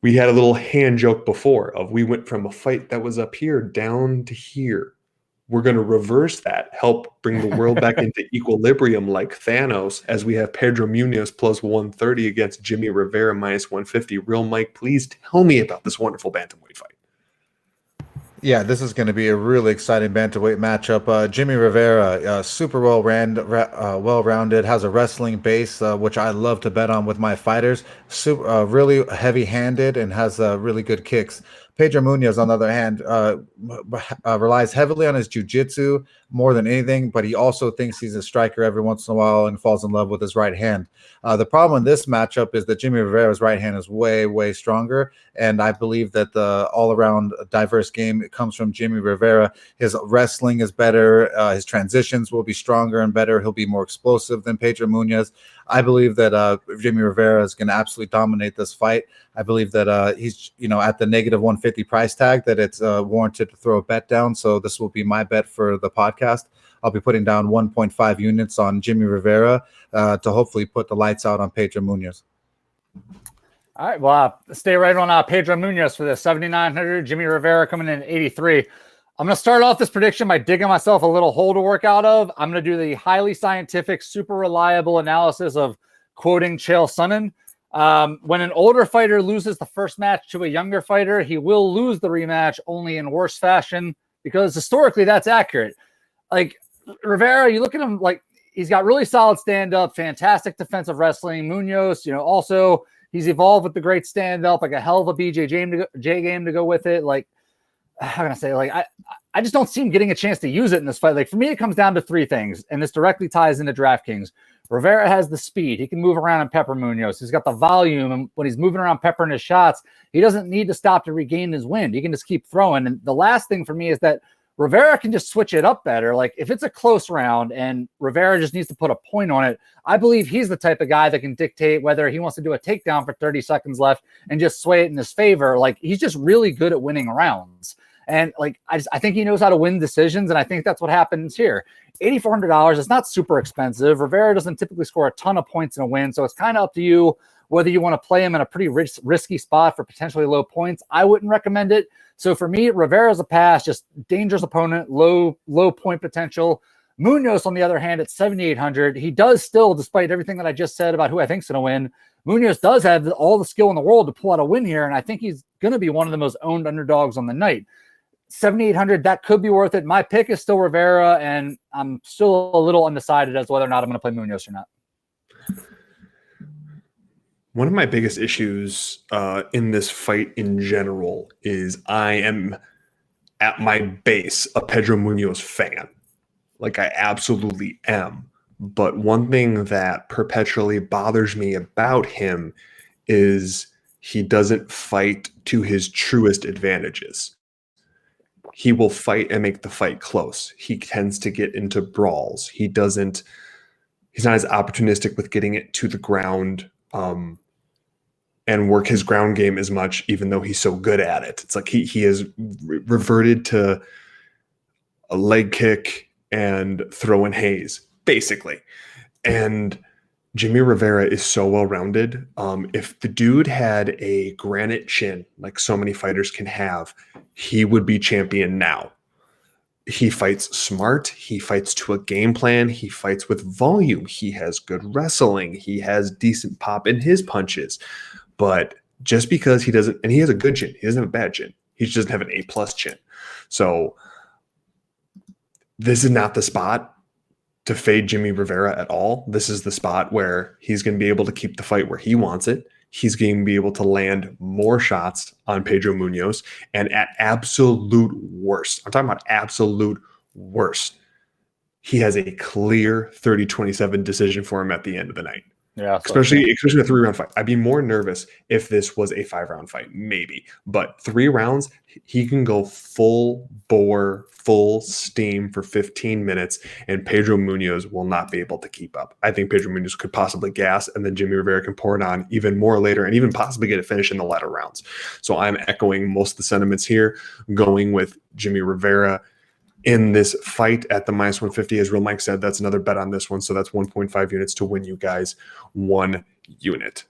We had a little hand joke before of we went from a fight that was up here down to here. We're going to reverse that, help bring the world back into equilibrium like Thanos, as we have Pedro Munhoz plus 130 against Jimmie Rivera minus 150. Real Mike, please tell me about this wonderful bantamweight fight. Yeah, this is going to be a really exciting bantamweight matchup. Jimmie Rivera, super well-rounded, has a wrestling base, which I love to bet on with my fighters. Super, really heavy-handed and has really good kicks. Pedro Munhoz, on the other hand, relies heavily on his jiu-jitsu more than anything, but he also thinks he's a striker every once in a while and falls in love with his right hand. The problem in this matchup is that Jimmie Rivera's right hand is way, way stronger, and I believe that the all-around diverse game comes from Jimmie Rivera. His wrestling is better. His transitions will be stronger and better. He'll be more explosive than Pedro Munhoz. I believe that Jimmie Rivera is going to absolutely dominate this fight. I believe that he's, at the negative 150 price tag, that it's warranted to throw a bet down. So this will be my bet for the podcast. I'll be putting down 1.5 units on Jimmie Rivera to hopefully put the lights out on Pedro Munhoz. All right, well, stay right on Pedro Munhoz for the 7,900. Jimmie Rivera coming in at 83. I'm going to start off this prediction by digging myself a little hole to work out of. I'm going to do the highly scientific, super reliable analysis of quoting Chael Sonnen. When an older fighter loses the first match to a younger fighter, he will lose the rematch, only in worse fashion, because historically that's accurate. Like Rivera, you look at him, like he's got really solid stand-up, fantastic defensive wrestling. Munhoz, also he's evolved with the great stand-up, like a hell of a BJJ game to go with it. Like, how can I say, like, I just don't see him getting a chance to use it in this fight. Like, for me, it comes down to three things, and this directly ties into DraftKings. Rivera has the speed. He can move around and pepper Munhoz. He's got the volume, and when he's moving around peppering his shots, he doesn't need to stop to regain his wind. He can just keep throwing. And the last thing for me is that Rivera can just switch it up better. Like, if it's a close round and Rivera just needs to put a point on it, I believe he's the type of guy that can dictate whether he wants to do a takedown for 30 seconds left and just sway it in his favor. Like, he's just really good at winning rounds. And like, I think he knows how to win decisions. And I think that's what happens here. $8,400 is not super expensive. Rivera doesn't typically score a ton of points in a win. So it's kind of up to you whether you want to play him in a pretty risky spot for potentially low points. I wouldn't recommend it. So for me, Rivera's a pass, just dangerous opponent, low point potential. Munhoz, on the other hand, at 7,800, he does still, despite everything that I just said about who I think's going to win, Munhoz does have all the skill in the world to pull out a win here. And I think he's going to be one of the most owned underdogs on the night. 7,800, that could be worth it. My pick is still Rivera, and I'm still a little undecided as to whether or not I'm going to play Munhoz or not. One of my biggest issues in this fight in general is I am, at my base, a Pedro Munhoz fan. Like, I absolutely am. But one thing that perpetually bothers me about him is he doesn't fight to his truest advantages. He will fight and make the fight close. He tends to get into brawls. He's not as opportunistic with getting it to the ground and work his ground game as much, even though he's so good at it. It's like he has reverted to a leg kick and throwing haze, basically. And Jimmie Rivera is so well-rounded. If the dude had a granite chin, like so many fighters can have, he would be champion now. He fights smart. He fights to a game plan. He fights with volume. He has good wrestling. He has decent pop in his punches. But just because he doesn't, and he has a good chin. He doesn't have a bad chin. He just doesn't have an A+ chin. So this is not the spot to fade Jimmie Rivera at all. This is the spot where he's going to be able to keep the fight where he wants it. He's going to be able to land more shots on Pedro Munhoz. And at absolute worst, I'm talking about absolute worst, he has a clear 30-27 decision for him at the end of the night. Yeah, especially a 3-round fight. I'd be more nervous if this was a 5-round fight, maybe. But 3 rounds, he can go full bore, full steam for 15 minutes, and Pedro Munhoz will not be able to keep up. I think Pedro Munhoz could possibly gas, and then Jimmie Rivera can pour it on even more later, and even possibly get it finished in the latter rounds. So I'm echoing most of the sentiments here, going with Jimmie Rivera in this fight at the -150. As Real Mike said, that's another bet on this one. So that's 1.5 units to win you guys 1 unit.